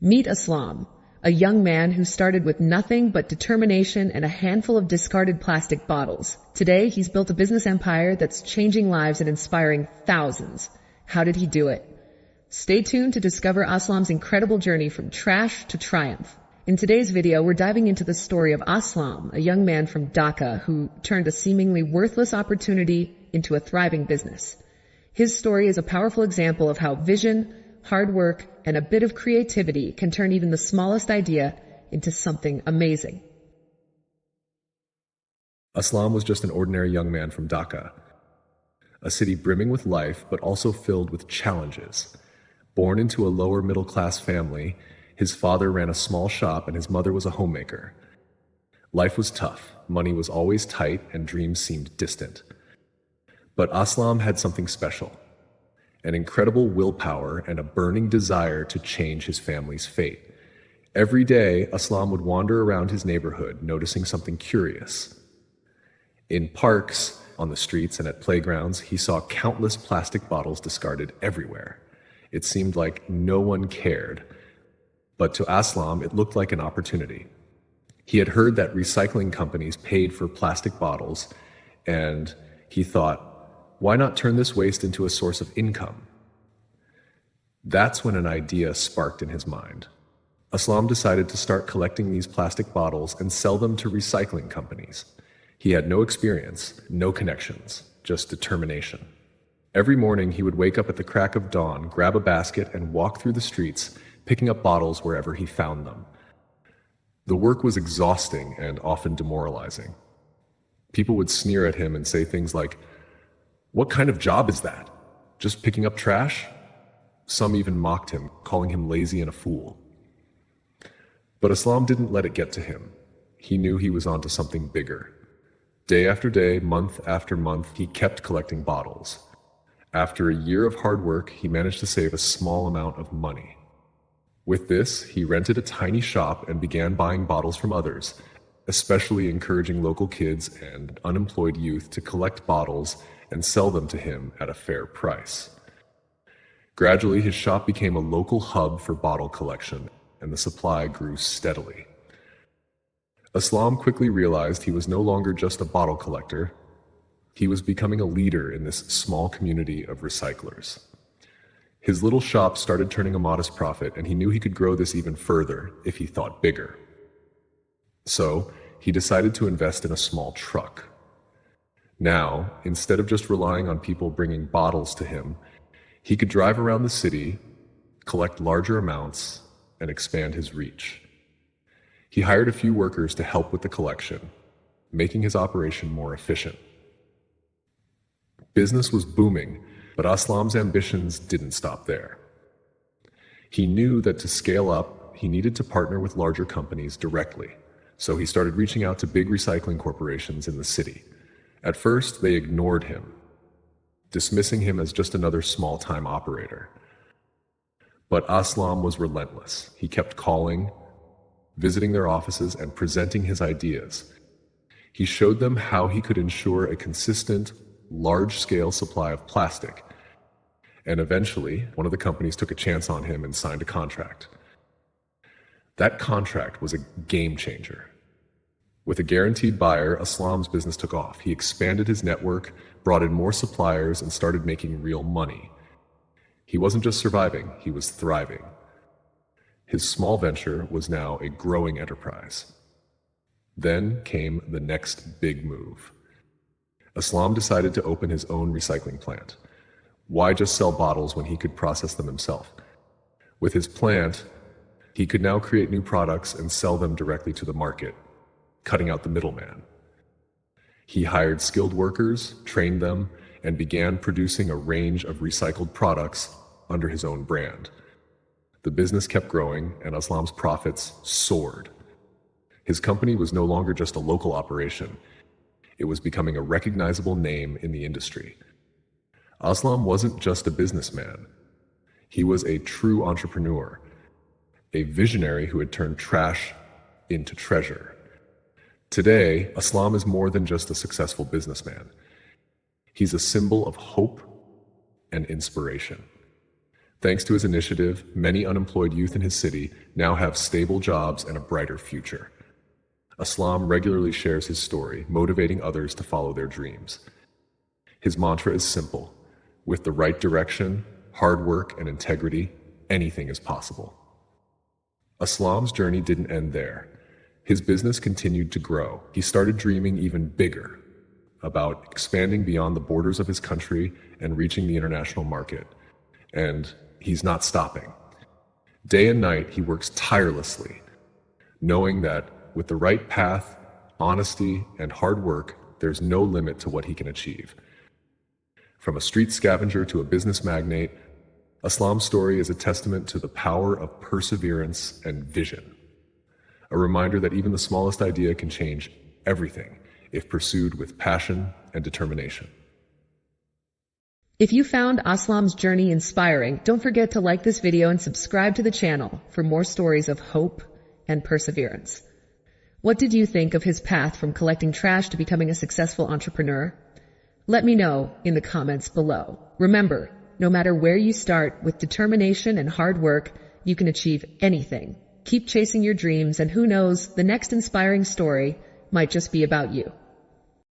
Meet Aslam, a young man who started with nothing but determination and a handful of discarded plastic bottles. Today, he's built a business empire that's changing lives and inspiring thousands. How did he do it? Stay tuned to discover Aslam's incredible journey from trash to triumph. In today's video, we're diving into the story of Aslam, a young man from Dhaka who turned a seemingly worthless opportunity into a thriving business. His story is a powerful example of how vision, hard work, and a bit of creativity can turn even the smallest idea into something amazing. Aslam was just an ordinary young man from Dhaka, a city brimming with life but also filled with challenges. Born into a lower middle-class family, his father ran a small shop and his mother was a homemaker. Life was tough, money was always tight, and dreams seemed distant. But Aslam had something special, an incredible willpower and a burning desire to change his family's fate. Every day, Aslam would wander around his neighborhood, noticing something curious. In parks, on the streets, and at playgrounds, he saw countless plastic bottles discarded everywhere. It seemed like no one cared. But to Aslam, it looked like an opportunity. He had heard that recycling companies paid for plastic bottles, and he thought, why not turn this waste into a source of income? That's when an idea sparked in his mind. Aslam decided to start collecting these plastic bottles and sell them to recycling companies. He had no experience, no connections, just determination. Every morning he would wake up at the crack of dawn, grab a basket, and walk through the streets, picking up bottles wherever he found them. The work was exhausting and often demoralizing. People would sneer at him and say things like, "What kind of job is that? Just picking up trash?" Some even mocked him, calling him lazy and a fool. But Aslam didn't let it get to him. He knew he was onto something bigger. Day after day, month after month, he kept collecting bottles. After a year of hard work, he managed to save a small amount of money. With this, he rented a tiny shop and began buying bottles from others, especially encouraging local kids and unemployed youth to collect bottles and sell them to him at a fair price. Gradually, his shop became a local hub for bottle collection, and the supply grew steadily. Aslam quickly realized he was no longer just a bottle collector. He was becoming a leader in this small community of recyclers. His little shop started turning a modest profit, and he knew he could grow this even further if he thought bigger. So, he decided to invest in a small truck. Now, instead of just relying on people bringing bottles to him, he could drive around the city, collect larger amounts, and expand his reach. He hired a few workers to help with the collection, making his operation more efficient. Business was booming, but Aslam's ambitions didn't stop there. He knew that to scale up, he needed to partner with larger companies directly, so he started reaching out to big recycling corporations in the city. At first, they ignored him, dismissing him as just another small-time operator. But Aslam was relentless. He kept calling, visiting their offices, and presenting his ideas. He showed them how he could ensure a consistent, large-scale supply of plastic. And eventually, one of the companies took a chance on him and signed a contract. That contract was a game changer. With a guaranteed buyer, Aslam's business took off. He expanded his network, brought in more suppliers, and started making real money. He wasn't just surviving, he was thriving. His small venture was now a growing enterprise. Then came the next big move. Aslam decided to open his own recycling plant. Why just sell bottles when he could process them himself? With his plant, he could now create new products and sell them directly to the market, cutting out the middleman. He hired skilled workers, trained them, and began producing a range of recycled products under his own brand. The business kept growing, and Aslam's profits soared. His company was no longer just a local operation. It was becoming a recognizable name in the industry. Aslam wasn't just a businessman. He was a true entrepreneur, a visionary who had turned trash into treasure. Today, Aslam is more than just a successful businessman. He's a symbol of hope and inspiration. Thanks to his initiative, many unemployed youth in his city now have stable jobs and a brighter future. Aslam regularly shares his story, motivating others to follow their dreams. His mantra is simple: with the right direction, hard work, and integrity, anything is possible. Aslam's journey didn't end there. His business continued to grow. He started dreaming even bigger, about expanding beyond the borders of his country and reaching the international market. And he's not stopping. Day and night, he works tirelessly, knowing that with the right path, honesty, and hard work, there's no limit to what he can achieve. From a street scavenger to a business magnate, Aslam's story is a testament to the power of perseverance and vision. A reminder that even the smallest idea can change everything if pursued with passion and determination. If you found Aslam's journey inspiring, don't forget to like this video and subscribe to the channel for more stories of hope and perseverance. What did you think of his path from collecting trash to becoming a successful entrepreneur? Let me know in the comments below. Remember, no matter where you start, with determination and hard work, you can achieve anything. Keep chasing your dreams, and who knows, the next inspiring story might just be about you.